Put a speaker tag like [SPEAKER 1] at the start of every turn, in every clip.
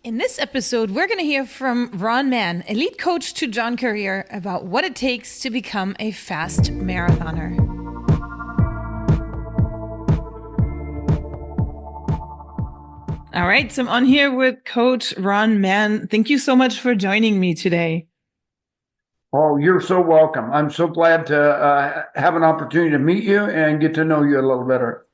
[SPEAKER 1] In this episode, we're going to hear from Ron Mann, elite coach to John Korir, about what it takes to become a fast marathoner. All right, so I'm on here with Coach Ron Mann. Thank you so much for joining me today.
[SPEAKER 2] Oh, you're so welcome. I'm so glad to have an opportunity to meet you and get to know you a little better.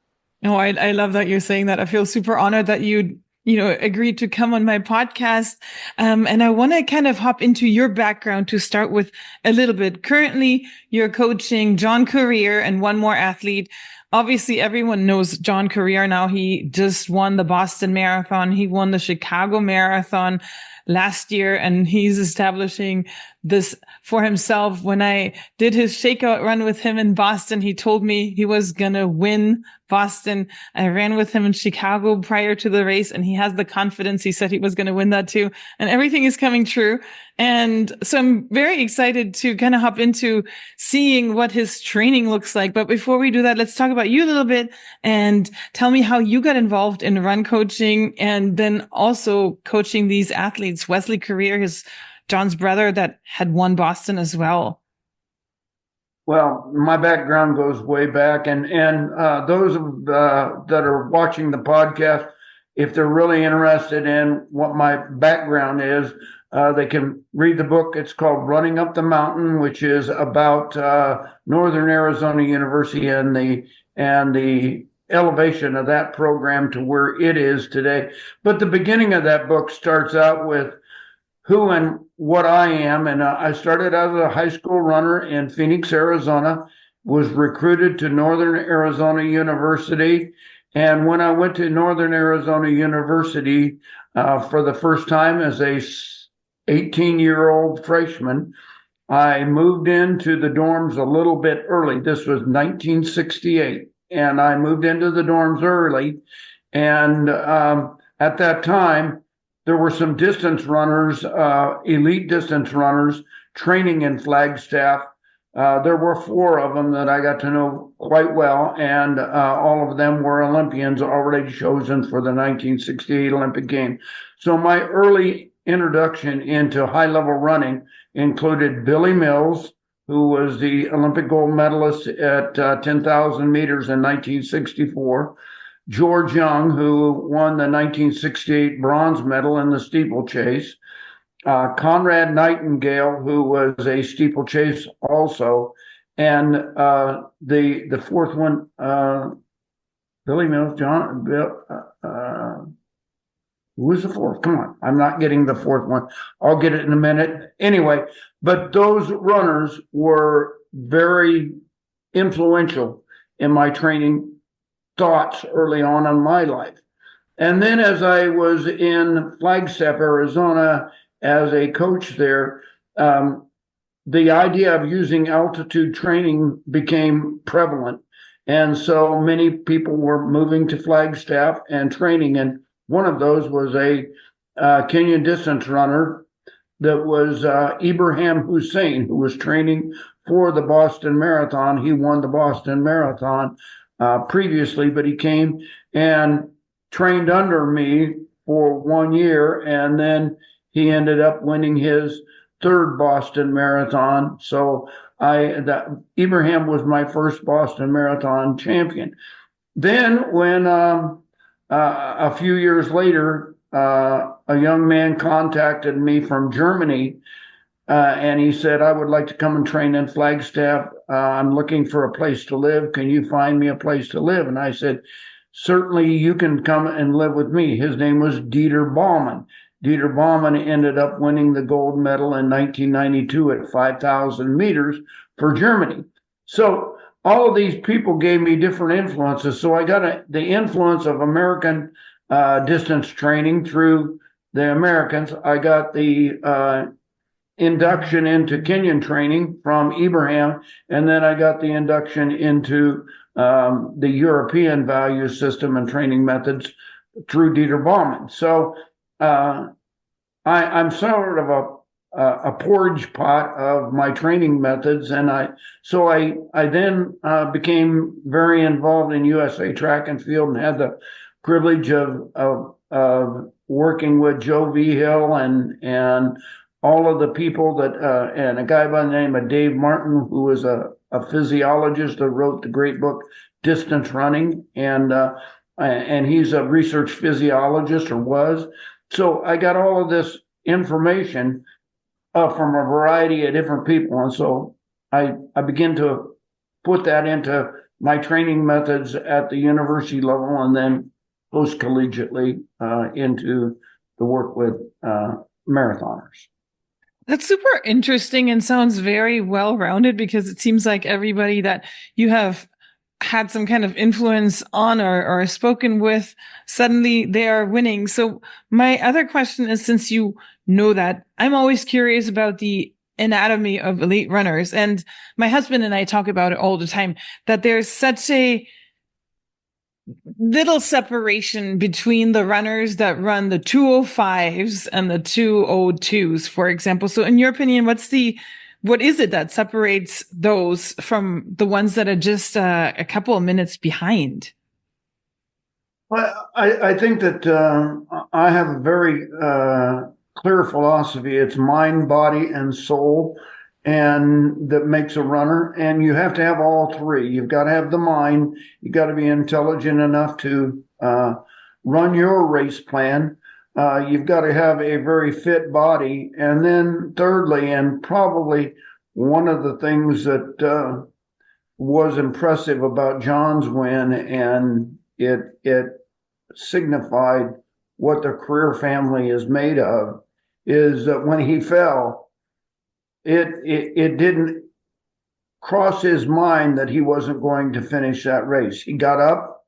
[SPEAKER 1] Oh, I love that you're saying that. I feel super honored that you agreed to come on my podcast. And I want to kind of hop into your background to start with a little bit. Currently, you're coaching John Korir and one more athlete. Obviously, everyone knows John Korir now. He just won the Boston Marathon. He won the Chicago Marathon last year, and he's establishing this for himself. When I did his shakeout run with him in Boston, he told me he was going to win Boston. I ran with him in Chicago prior to the race, and he has the confidence. He said he was going to win that too. And everything is coming true. And so I'm very excited to kind of hop into seeing what his training looks like. But before we do that, let's talk about you a little bit and tell me how you got involved in run coaching and then also coaching these athletes. Wesley Korir, his John's brother that had won Boston as well.
[SPEAKER 2] Well, my background goes way back, and those that are watching the podcast, if they're really interested in what my background is, they can read the book. It's called Running Up the Mountain, which is about Northern Arizona University and the elevation of that program to where it is today. But the beginning of that book starts out with who and what I am. And I started as a high school runner in Phoenix, Arizona, was recruited to Northern Arizona University. And when I went to Northern Arizona University for the first time as a 18-year-old freshman, I moved into the dorms a little bit early. This was 1968. And I moved into the dorms early. And at that time, there were some distance runners, elite distance runners, training in Flagstaff. There were 4 of them that I got to know quite well, and all of them were Olympians already chosen for the 1968 Olympic Games. So my early introduction into high-level running included Billy Mills, who was the Olympic gold medalist at 10,000 meters in 1964, George Young, who won the 1968 bronze medal in the steeplechase, Conrad Nightingale, who was a steeplechase also, and the fourth one, Billy Mills, John, who was the fourth? Come on, I'm not getting the fourth one. I'll get it in a minute. Anyway, but those runners were very influential in my training thoughts early on in my life. And then as I was in Flagstaff, Arizona, as a coach there, the idea of using altitude training became prevalent. And so many people were moving to Flagstaff and training. And one of those was a Kenyan distance runner that was Ibrahim Hussein, who was training for the Boston Marathon. He won the Boston Marathon previously, but he came and trained under me for 1 year, and then he ended up winning his 3rd Boston Marathon. So Ibrahim was my first Boston Marathon champion. Then when a few years later, a young man contacted me from Germany, and he said, I would like to come and train in Flagstaff. I'm looking for a place to live. Can you find me a place to live? And I said, certainly you can come and live with me. His name was Dieter Baumann. Dieter Baumann ended up winning the gold medal in 1992 at 5,000 meters for Germany. So all of these people gave me different influences. So I got the influence of American distance training through the Americans. I got the induction into Kenyan training from Ibrahim, and then I got the induction into the European value system and training methods through Dieter Baumann. So I'm sort of a porridge pot of my training methods, and I then became very involved in USA Track and Field and had the privilege of working with Joe V. Hill and all of the people that, and a guy by the name of Dave Martin, who was a physiologist that wrote the great book Distance Running, and he's a research physiologist, or was. So I got all of this information from a variety of different people, and so I begin to put that into my training methods at the university level, and then post collegiately into the work with marathoners.
[SPEAKER 1] That's super interesting and sounds very well rounded, because it seems like everybody that you have had some kind of influence on or spoken with, suddenly they are winning. So my other question is, since you know that, I'm always curious about the anatomy of elite runners. And my husband and I talk about it all the time, that there's such a little separation between the runners that run the 205s and the 202s, for example. So in your opinion, what is it that separates those from the ones that are just a couple of minutes behind?
[SPEAKER 2] Well, I think that I have a very clear philosophy. It's mind, body, and soul, and that makes a runner. And you have to have all three. You've got to have the mind. You've got to be intelligent enough to run your race plan. You've got to have a very fit body. And then thirdly, and probably one of the things that was impressive about John's win, and it signified what the Korir family is made of, is that when he fell, it didn't cross his mind that he wasn't going to finish that race. He got up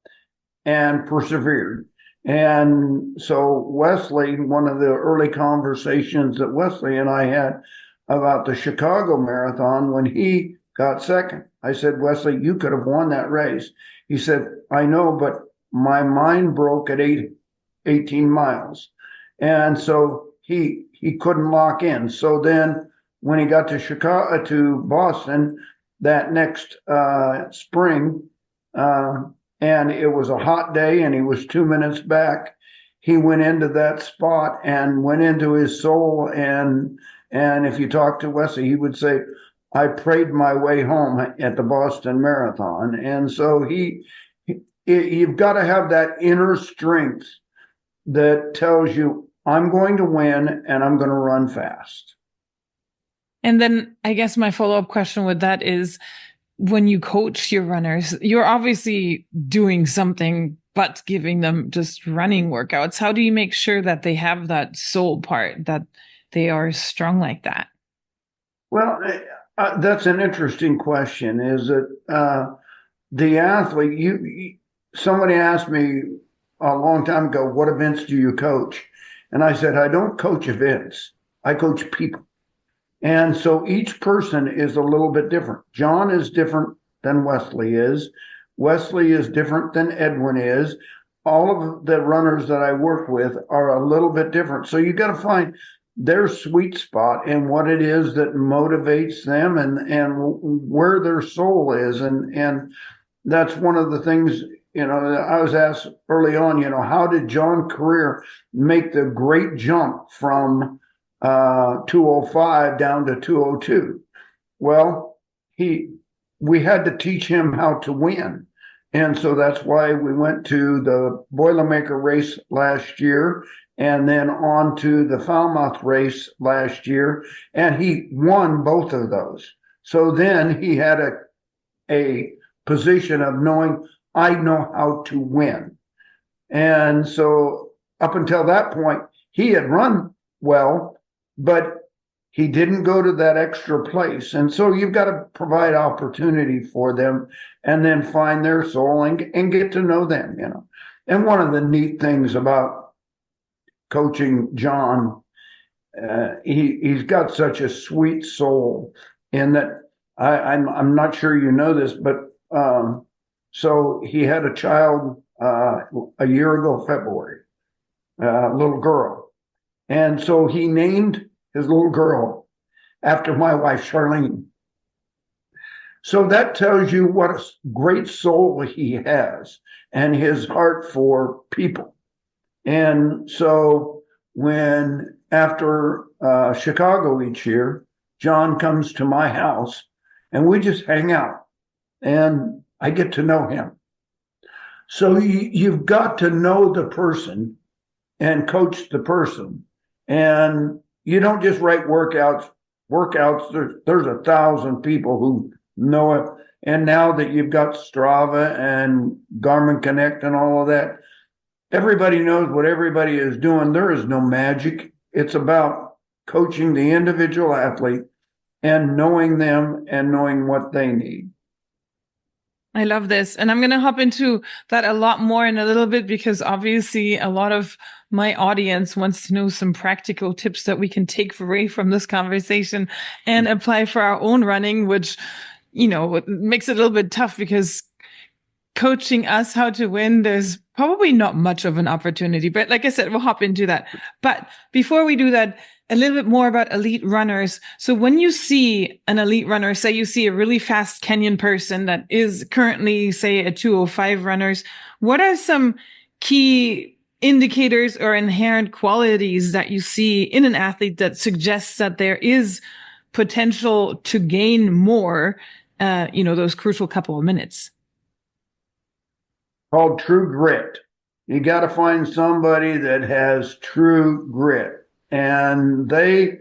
[SPEAKER 2] and persevered. And so Wesley, one of the early conversations that Wesley and I had about the Chicago Marathon, when he got second, I said, Wesley, you could have won that race. He said, I know, but my mind broke at 18 miles. And so he couldn't lock in. So then when he got to Boston that next spring, and it was a hot day and he was 2 minutes back, he went into that spot and went into his soul. And if you talk to Wesley, he would say, I prayed my way home at the Boston Marathon. And so you've got to have that inner strength that tells you, I'm going to win and I'm going to run fast.
[SPEAKER 1] And then I guess my follow-up question with that is, when you coach your runners, you're obviously doing something but giving them just running workouts. How do you make sure that they have that soul part, that they are strong like that?
[SPEAKER 2] Well, that's an interesting question. Is that the athlete? Somebody asked me a long time ago, what events do you coach? And I said, I don't coach events. I coach people. And so each person is a little bit different. John is different than Wesley is. Wesley is different than Edwin is. All of the runners that I work with are a little bit different. So you got to find their sweet spot and what it is that motivates them, and where their soul is. And that's one of the things, I was asked early on, how did John Korir make the great jump from 205 down to 202? Well, we had to teach him how to win. And so that's why we went to the Boilermaker race last year, and then on to the Falmouth race last year, and he won both of those. So then he had a position of knowing, I know how to win. And so up until that point, he had run well, but he didn't go to that extra place. And so you've got to provide opportunity for them, and then find their soul and get to know them, And one of the neat things about coaching John, he's got such a sweet soul, in that I'm not sure you know this, but so he had a child a year ago, February, a little girl. And so he named his little girl after my wife, Charlene. So that tells you what a great soul he has, and his heart for people. And so when after Chicago each year, John comes to my house and we just hang out and I get to know him. So you've got to know the person and coach the person. And you don't just write workouts. There's 1,000 people who know it. And now that you've got Strava and Garmin Connect and all of that, everybody knows what everybody is doing. There is no magic. It's about coaching the individual athlete and knowing them and knowing what they need.
[SPEAKER 1] I love this. And I'm going to hop into that a lot more in a little bit, because obviously a lot of my audience wants to know some practical tips that we can take away from this conversation and apply for our own running, which, you know, makes it a little bit tough because coaching us how to win, there's probably not much of an opportunity. But like I said, we'll hop into that. But before we do that, a little bit more about elite runners. So when you see an elite runner, say you see a really fast Kenyan person that is currently, say, a 2:05 runners, what are some key indicators or inherent qualities that you see in an athlete that suggests that there is potential to gain more, those crucial couple of minutes?
[SPEAKER 2] Called true grit. You got to find somebody that has true grit. And they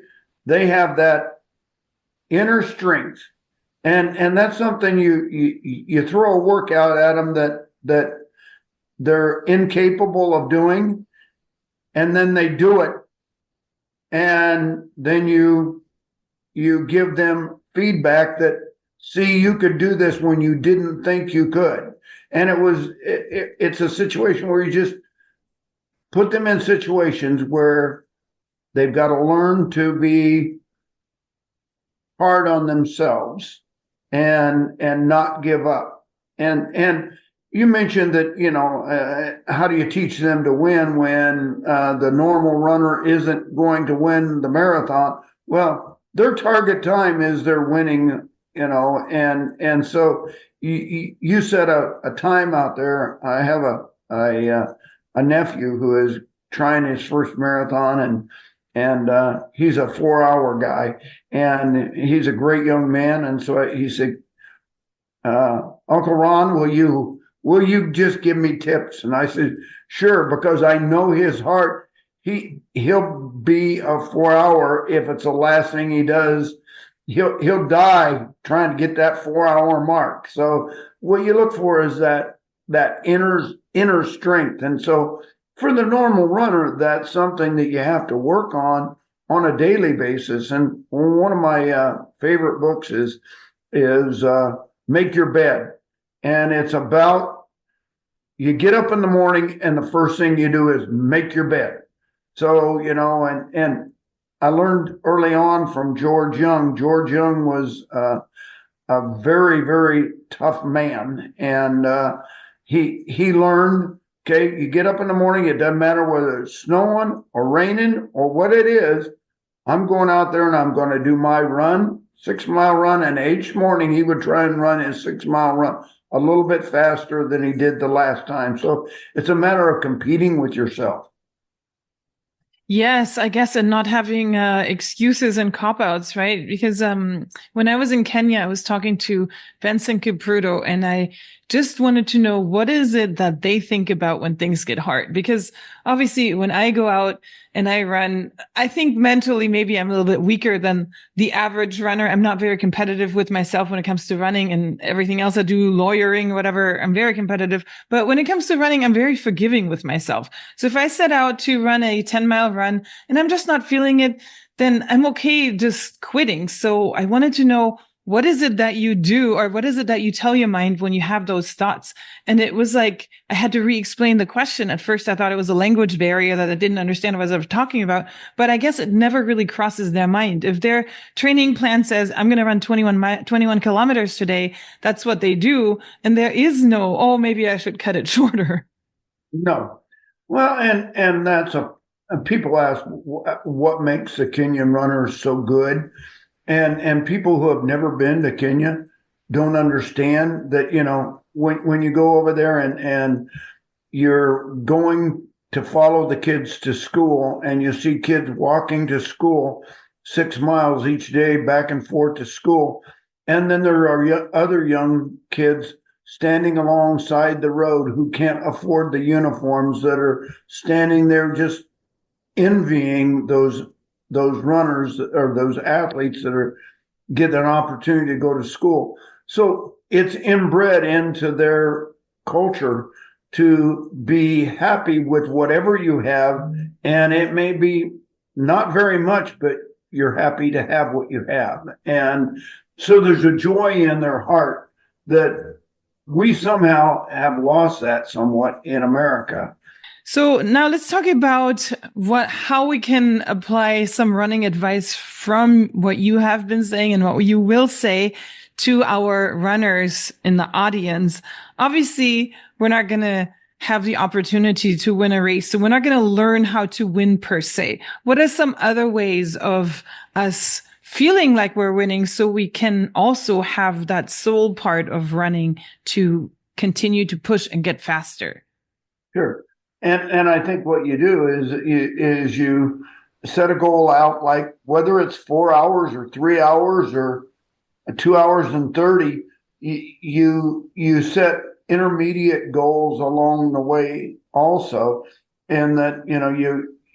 [SPEAKER 2] have that inner strength, and that's something you throw a workout at them that they're incapable of doing, and then they do it, and then you give them feedback that, see, you could do this when you didn't think you could. And it's a situation where you just put them in situations where they've got to learn to be hard on themselves and not give up. And you mentioned that, how do you teach them to win when the normal runner isn't going to win the marathon? Well, their target time is they're winning, and so you set a time out there. I have a nephew who is trying his first marathon, and he's a 4-hour guy, and he's a great young man. And so he said, Uncle Ron, will you just give me tips? And I said, sure, because I know his heart. He'll be a 4-hour if it's the last thing he does. He'll die trying to get that 4-hour mark. So what you look for is that inner strength. And so for the normal runner, that's something that you have to work on a daily basis. And one of my favorite books is Make Your Bed. And it's about, you get up in the morning and the first thing you do is make your bed. So, and I learned early on from George Young. George Young was a very, very tough man. And he learned, okay, you get up in the morning, it doesn't matter whether it's snowing or raining or what it is. I'm going out there and I'm going to do my run, 6-mile run. And each morning he would try and run his 6-mile run a little bit faster than he did the last time. So it's a matter of competing with yourself.
[SPEAKER 1] Yes, I guess, and not having excuses and cop-outs, right? Because when I was in Kenya, I was talking to Vincent Kipruto, and I just wanted to know, what is it that they think about when things get hard? Because obviously when I go out and I run, I think mentally maybe I'm a little bit weaker than the average runner. I'm not very competitive with myself when it comes to running, and everything else I do, lawyering, whatever, I'm very competitive. But when it comes to running, I'm very forgiving with myself. So if I set out to run a 10-mile run and I'm just not feeling it, then I'm okay just quitting. So I wanted to know, what is it that you do, or what is it that you tell your mind when you have those thoughts? And it was like, I had to re-explain the question. At first, I thought it was a language barrier that I didn't understand what I was talking about, but I guess it never really crosses their mind. If their training plan says, I'm going to run 21 kilometers today, that's what they do. And there is no, oh, maybe I should cut it shorter.
[SPEAKER 2] No. Well, and that's people ask what makes the Kenyan runners so good. And people who have never been to Kenya don't understand that, when you go over there and you're going to follow the kids to school, and you see kids walking to school 6 miles each day back and forth to school. And then there are other young kids standing alongside the road who can't afford the uniforms, that are standing there just envying those runners or those athletes that are get an opportunity to go to school. So it's inbred into their culture to be happy with whatever you have. And it may be not very much, but you're happy to have what you have. And so there's a joy in their heart that we somehow have lost that somewhat in America.
[SPEAKER 1] So now let's talk about how we can apply some running advice from what you have been saying and what you will say to our runners in the audience. Obviously, we're not going to have the opportunity to win a race, so we're not going to learn how to win per se. What are some other ways of us feeling like we're winning so we can also have that soul part of running to continue to push and get faster?
[SPEAKER 2] Sure. And I think what you do is you set a goal out, like whether it's 4 hours or 3 hours or 2 hours and 30, you set intermediate goals along the way also. And that,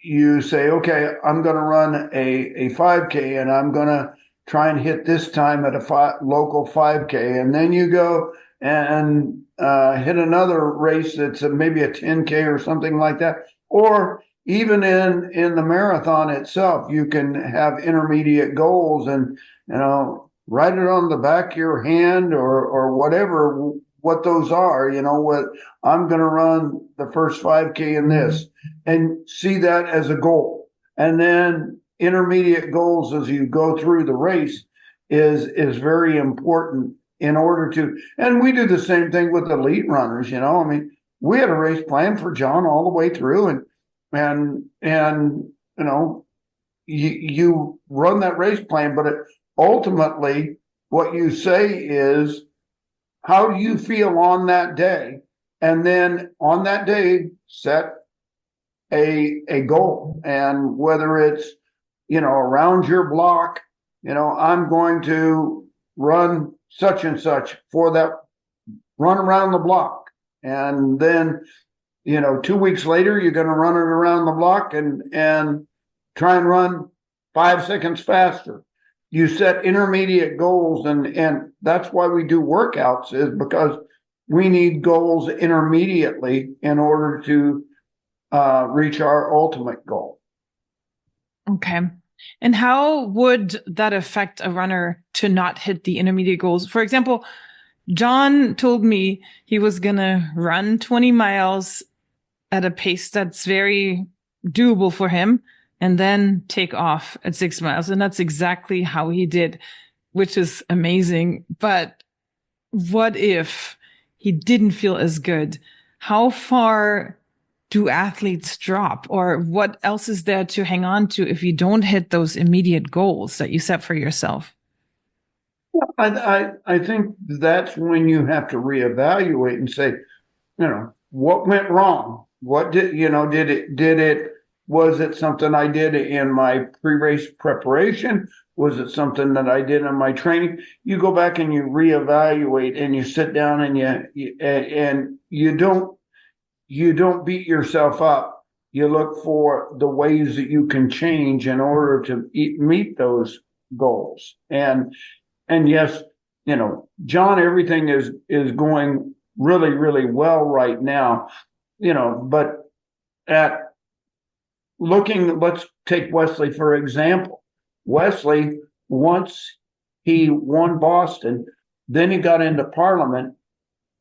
[SPEAKER 2] you say, okay, I'm going to run a 5K, and I'm going to try and hit this time at a local 5K. And then you go and hit another race that's maybe a 10K or something like that. Or even in the marathon itself, you can have intermediate goals and, write it on the back of your hand or whatever, what those are, what I'm going to run the first 5K in this, and see that as a goal. And then intermediate goals as you go through the race is very important in order to, and we do the same thing with elite runners. We had a race plan for John all the way through, and you run that race plan, but ultimately what you say is, how do you feel on that day? And then on that day, set a goal. And whether it's, around your block, I'm going to run such and such for that run around the block. And then, 2 weeks later, you're going to run it around the block and try and run 5 seconds faster. You set intermediate goals, and that's why we do workouts, is because we need goals intermediately in order to reach our ultimate goal.
[SPEAKER 1] Okay. And how would that affect a runner to not hit the intermediate goals? For example, John told me he was going to run 20 miles at a pace that's very doable for him, and then take off at 6 miles. And that's exactly how he did, which is amazing. But what if he didn't feel as good? How far do athletes drop? Or what else is there to hang on to if you don't hit those immediate goals that you set for yourself?
[SPEAKER 2] I think that's when you have to reevaluate and say, what went wrong? What was it something I did in my pre-race preparation? Was it something that I did in my training? You go back and you reevaluate, and you sit down and you don't beat yourself up. You look for the ways that you can change in order to meet those goals. And yes, John, everything is going really, really well right now, but let's take Wesley, for example. Wesley, once he won Boston, then he got into Parliament,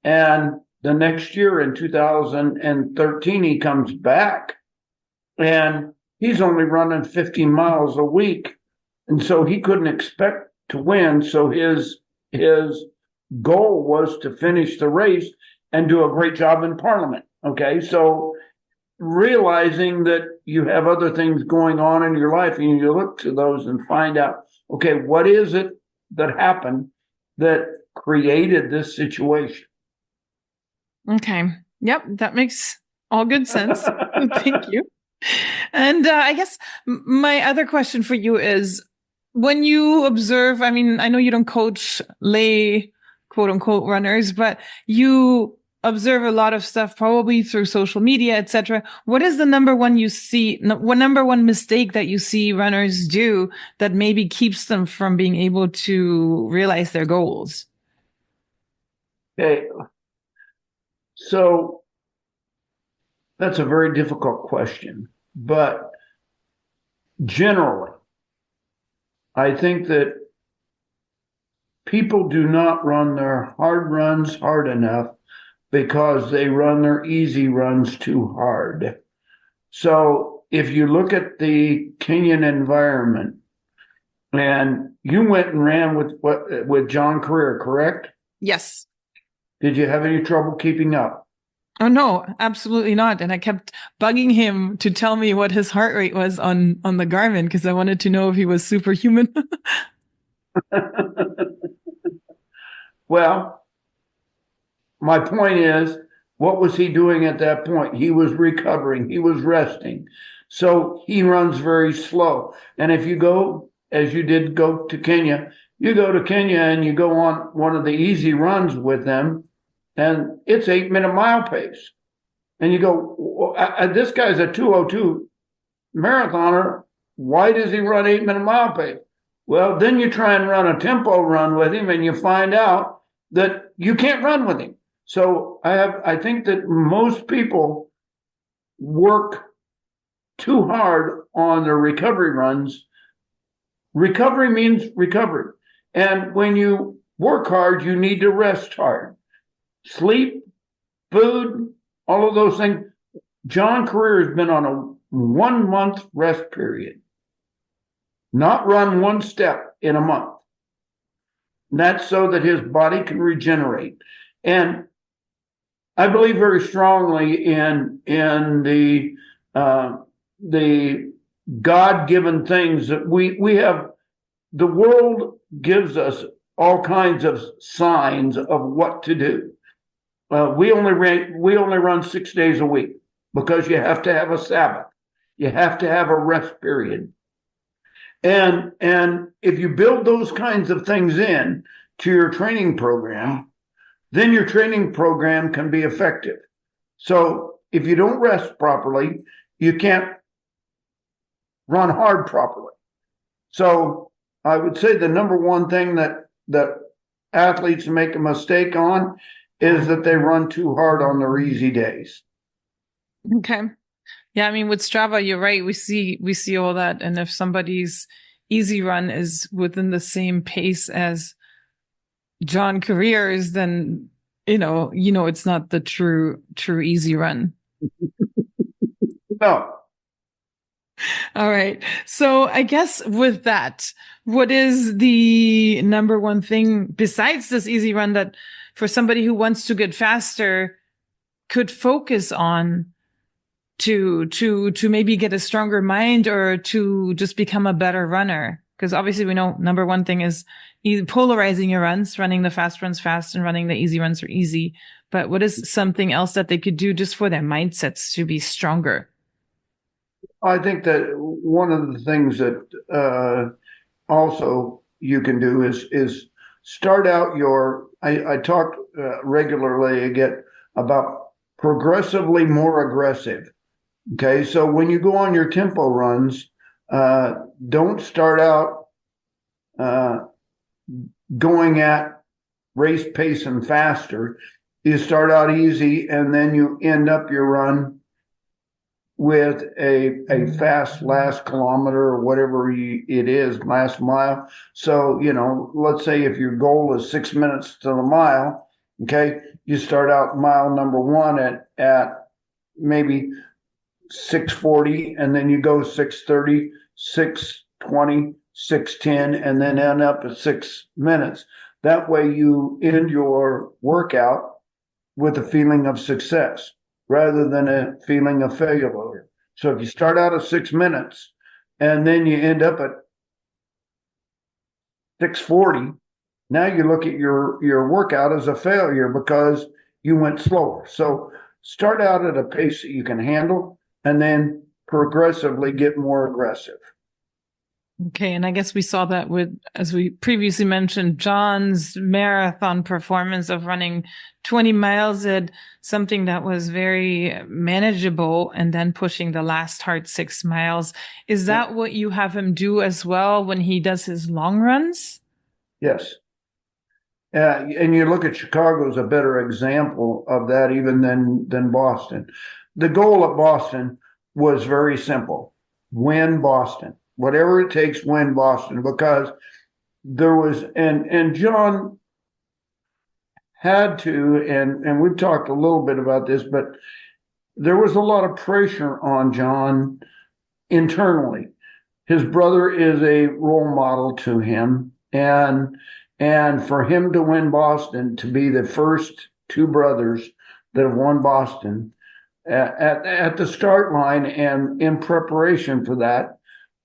[SPEAKER 2] and the next year in 2013, he comes back, and he's only running 15 miles a week. And so he couldn't expect to win. So his goal was to finish the race and do a great job in Parliament. Okay. So realizing that you have other things going on in your life, and you look to those and find out, okay, what is it that happened that created this situation?
[SPEAKER 1] Okay. Yep. That makes All good sense. Thank you. And I guess my other question for you is, when you observe, I mean, I know you don't coach lay, quote unquote, runners, but you observe a lot of stuff probably through social media, etc. What is the number one mistake that you see runners do that maybe keeps them from being able to realize their goals?
[SPEAKER 2] Okay. So that's a very difficult question, but generally, I think that people do not run their hard runs hard enough because they run their easy runs too hard. So if you look at the Kenyan environment, and you went and ran with John Korir, correct?
[SPEAKER 1] Yes.
[SPEAKER 2] Did you have any trouble keeping up?
[SPEAKER 1] Oh, no, absolutely not. And I kept bugging him to tell me what his heart rate was on the Garmin because I wanted to know if he was superhuman.
[SPEAKER 2] Well, my point is, what was he doing at that point? He was recovering. He was resting. So he runs very slow. And if you go, as you did go to Kenya, you go to Kenya and you go on one of the easy runs with them, and it's 8-minute mile pace. And you go, this guy's a 2:02 marathoner. Why does he run 8-minute mile pace? Well, then you try and run a tempo run with him and you find out that you can't run with him. So I think that most people work too hard on their recovery runs. Recovery means recovery. And when you work hard, you need to rest hard. Sleep, food, all of those things. John Korir has been on a 1-month rest period, not run one step in a month. And that's so that his body can regenerate. And I believe very strongly in the God-given things that we have. The world gives us all kinds of signs of what to do. We only run 6 days a week because you have to have a Sabbath. You have to have a rest period. And if you build those kinds of things in to your training program, then your training program can be effective. So if you don't rest properly, you can't run hard properly. So I would say the number one thing that athletes make a mistake on is that they run too hard on their easy days.
[SPEAKER 1] Okay. Yeah, I mean, with Strava, you're right. We see all that. And if somebody's easy run is within the same pace as John Korir's, then you know it's not the true easy run.
[SPEAKER 2] No.
[SPEAKER 1] All right. So I guess with that, what is the number one thing besides this easy run that for somebody who wants to get faster could focus on to maybe get a stronger mind or to just become a better runner? Because obviously we know number one thing is polarizing your runs, running the fast runs fast and running the easy runs are easy. But what is something else that they could do just for their mindsets to be stronger?
[SPEAKER 2] I think that one of the things that also you can do is start out I talk regularly again about progressively more aggressive. Okay, so when you go on your tempo runs, don't start out going at race pace and faster. You start out easy and then you end up your run with a fast last kilometer or whatever it is, last mile. So, let's say if your goal is 6 minutes to the mile, okay, you start out mile number one at maybe 6:40, and then you go 6:30, 6:20, 6:10, and then end up at 6 minutes. That way you end your workout with a feeling of success rather than a feeling of failure. So if you start out at 6 minutes and then you end up at 6:40, now you look at your workout as a failure because you went slower. So start out at a pace that you can handle and then progressively get more aggressive.
[SPEAKER 1] Okay, and I guess we saw that with, as we previously mentioned, John's marathon performance of running 20 miles at something that was very manageable and then pushing the last hard 6 miles. Is that what you have him do as well when he does his long runs?
[SPEAKER 2] Yes. And you look at Chicago as a better example of that even than Boston. The goal at Boston was very simple. Win Boston. Whatever it takes, win Boston, because there was, and John had to, and we've talked a little bit about this, but there was a lot of pressure on John internally. His brother is a role model to him, and for him to win Boston, to be the first two brothers that have won Boston at the start line, and in preparation for that,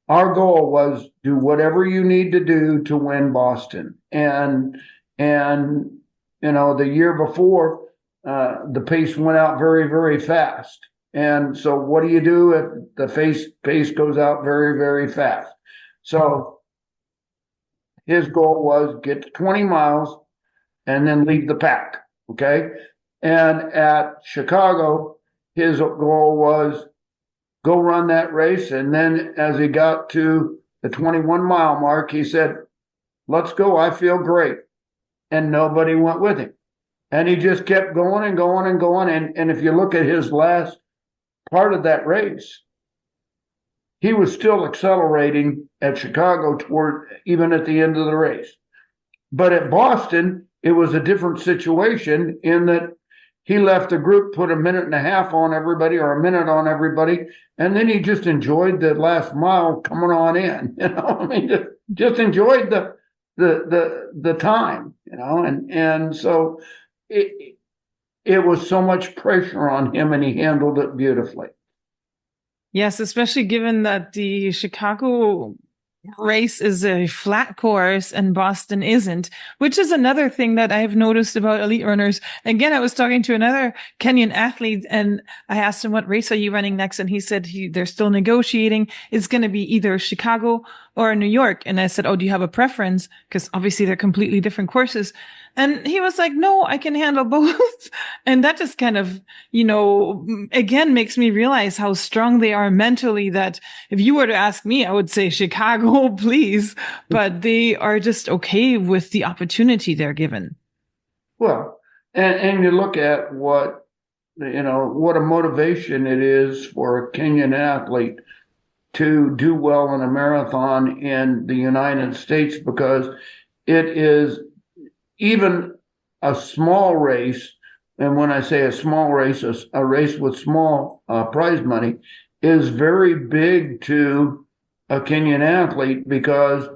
[SPEAKER 2] our goal was do whatever you need to do to win Boston. And the year before, the pace went out very, very fast. And so what do you do if the pace goes out very, very fast? So his goal was get to 20 miles and then lead the pack. Okay. And at Chicago, his goal was go run that race. And then as he got to the 21-mile mark, he said, let's go. I feel great. And nobody went with him. And he just kept going and going and going. And if you look at his last part of that race, he was still accelerating at Chicago toward even at the end of the race. But at Boston, it was a different situation in that he left the group, put a minute and a half on everybody or a minute on everybody, and then he just enjoyed the last mile coming on in. I mean, just enjoyed the time, and so it was so much pressure on him, and he handled it beautifully.
[SPEAKER 1] Yes, especially given that the Chicago race is a flat course and Boston isn't, which is another thing that I've noticed about elite runners. Again, I was talking to another Kenyan athlete and I asked him, what race are you running next? And he said they're still negotiating. It's going to be either Chicago or New York. And I said, oh, do you have a preference? Because obviously they're completely different courses. And he was like, no, I can handle both. And that just kind of, again, makes me realize how strong they are mentally, that if you were to ask me, I would say Chicago, please. But they are just okay with the opportunity they're given.
[SPEAKER 2] Well, and you look at what a motivation it is for a Kenyan athlete to do well in a marathon in the United States, because it is even a small race. And when I say a small race, a race with small prize money is very big to a Kenyan athlete, because,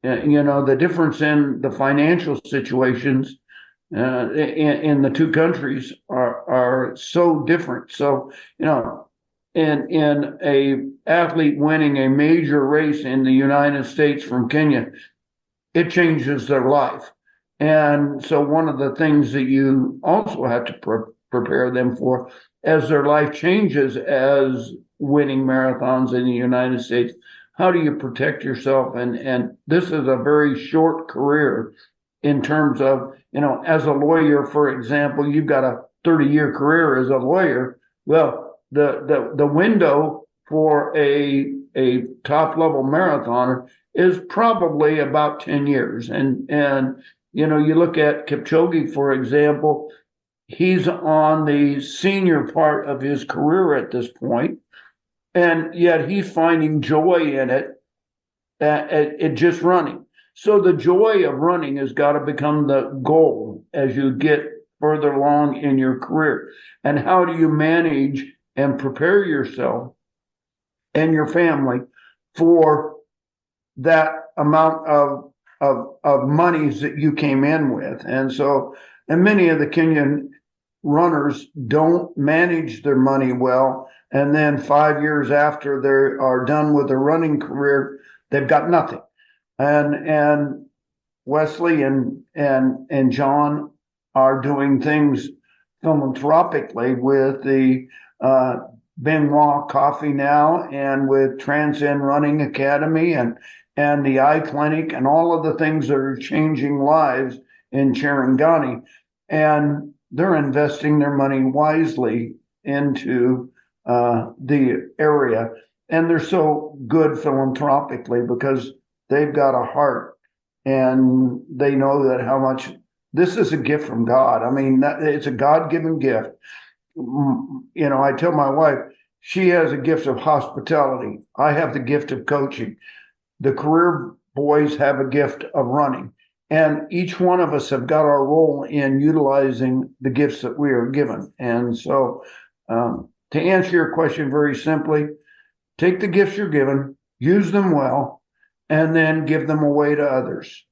[SPEAKER 2] the difference in the financial situations in the two countries are so different. So, in a athlete winning a major race in the United States from Kenya, it changes their life. And so one of the things that you also have to prepare them for as their life changes as winning marathons in the United States, how do you protect yourself? And this is a very short career in terms of, as a lawyer, for example, you've got a 30-year career as a lawyer. Well, the window for a top level marathoner is probably about 10 years. And you look at Kipchoge, for example, he's on the senior part of his career at this point, and yet he's finding joy in it just running. So the joy of running has got to become the goal as you get further along in your career. And how do you manage and prepare yourself and your family for that amount of monies that you came in with? And many of the Kenyan runners don't manage their money well. And then 5 years after they are done with their running career, they've got nothing. And Wesley and John are doing things philanthropically with the Benoit Coffee now, and with Transcend Running Academy, and the eye clinic, and all of the things that are changing lives in Cherangani. And they're investing their money wisely into the area. And they're so good philanthropically because they've got a heart, and they know that how much this is a gift from God. I mean, it's a God-given gift. I tell my wife, she has a gift of hospitality. I have the gift of coaching. The Korir boys have a gift of running. And each one of us have got our role in utilizing the gifts that we are given. And so to answer your question very simply, take the gifts you're given, use them well, and then give them away to others.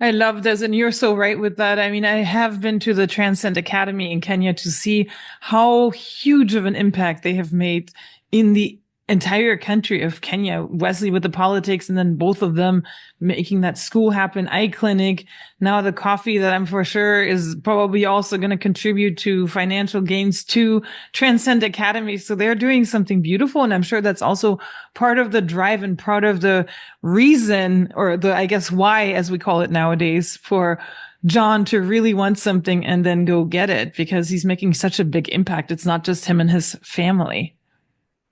[SPEAKER 1] I love this. And you're so right with that. I mean, I have been to the Transcend Academy in Kenya to see how huge of an impact they have made in the entire country of Kenya. Wesley with the politics, and then both of them making that school happen, eye clinic. Now the coffee that I'm for sure is probably also going to contribute to financial gains to Transcend Academy. So they're doing something beautiful. And I'm sure that's also part of the drive and part of the reason, or the, I guess, why, as we call it nowadays, for John to really want something and then go get it, because he's making such a big impact. It's not just him and his family.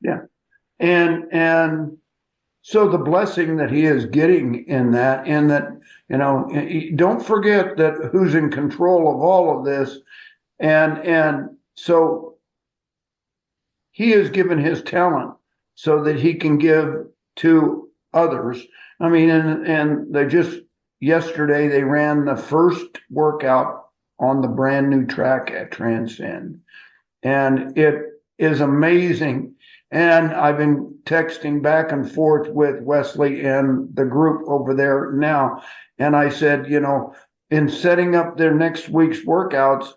[SPEAKER 2] Yeah. And so the blessing that he is getting in that, and that, don't forget that who's in control of all of this. And so he has given his talent so that he can give to others. I mean, and they just, yesterday, they ran the first workout on the brand new track at Transcend. And it is amazing. And I've been texting back and forth with Wesley and the group over there now. And I said, in setting up their next week's workouts,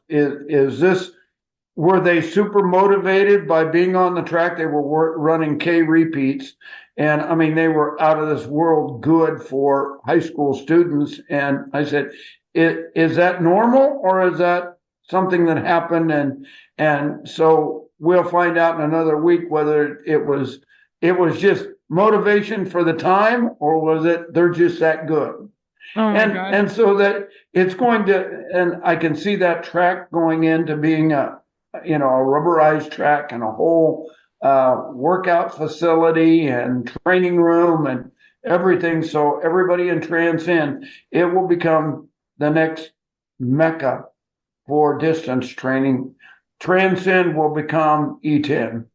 [SPEAKER 2] were they super motivated by being on the track? They were running K repeats. And I mean, they were out of this world good for high school students. And I said, is that normal, or is that something that happened? And so we'll find out in another week whether it was just motivation for the time, or was it they're just that good.
[SPEAKER 1] Oh my God.
[SPEAKER 2] And so that it's going to, and I can see that track going into being a rubberized track and a whole workout facility and training room and everything. So everybody in Transcend, it will become the next mecca for distance training. Transcend will become E10.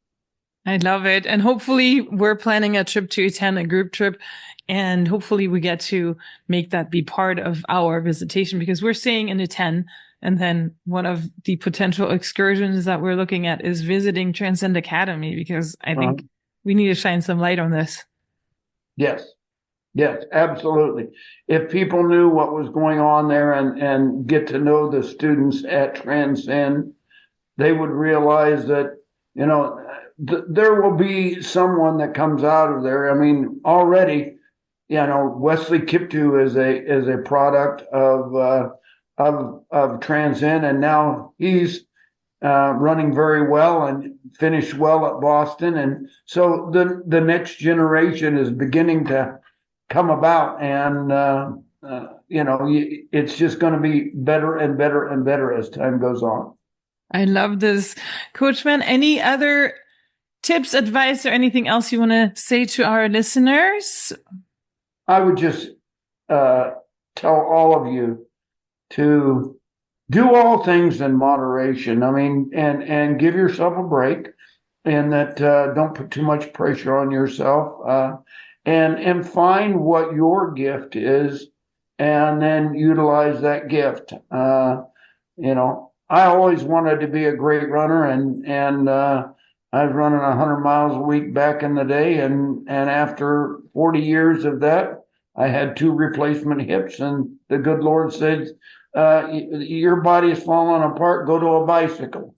[SPEAKER 1] I love it. And hopefully we're planning a trip to E10, a group trip. And hopefully we get to make that be part of our visitation, because we're staying in E10. And then one of the potential excursions that we're looking at is visiting Transcend Academy, because I think we need to shine some light on this.
[SPEAKER 2] Yes, absolutely. If people knew what was going on there and get to know the students at Transcend, they would realize that, there will be someone that comes out of there. I mean, already, Wesley Kiptu is a product of Transcend, and now he's running very well and finished well at Boston. And so the next generation is beginning to come about, and it's just going to be better and better and better as time goes on.
[SPEAKER 1] I love this. Coach Mann, any other tips, advice, or anything else you want to say to our listeners?
[SPEAKER 2] I would just tell all of you to do all things in moderation. I mean, and give yourself a break, and that don't put too much pressure on yourself, and find what your gift is, and then utilize that gift. I always wanted to be a great runner, and I was running 100 miles a week back in the day, and after 40 years of that, I had 2 replacement hips, and the good Lord said, your body is falling apart, go to a bicycle.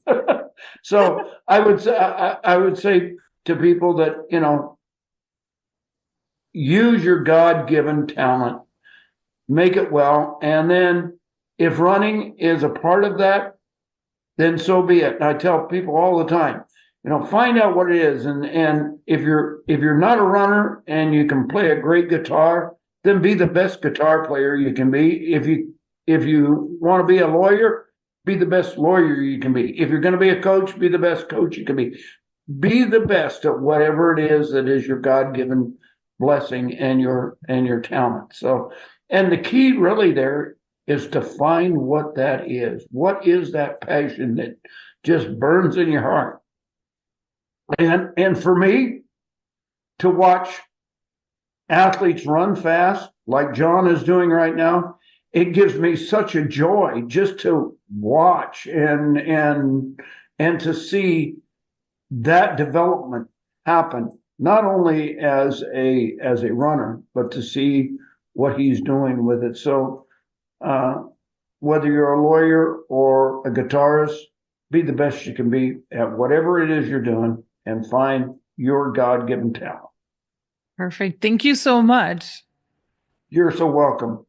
[SPEAKER 2] So I would say to people that, use your God-given talent, make it well, and then if running is a part of that, then so be it. And I tell people all the time, find out what it is. And if you're not a runner and you can play a great guitar, then be the best guitar player you can be. If you want to be a lawyer, be the best lawyer you can be. If you're going to be a coach, be the best coach you can be. Be the best at whatever it is that is your God-given blessing and your talent. So, and the key really there is to find what that is. What is that passion that just burns in your heart? And for me, to watch athletes run fast, like John is doing right now, it gives me such a joy just to watch and to see that development happen, not only as a runner, but to see what he's doing with it. So whether you're a lawyer or a guitarist, be the best you can be at whatever it is you're doing and find your God-given talent.
[SPEAKER 1] Perfect. Thank you so much.
[SPEAKER 2] You're so welcome.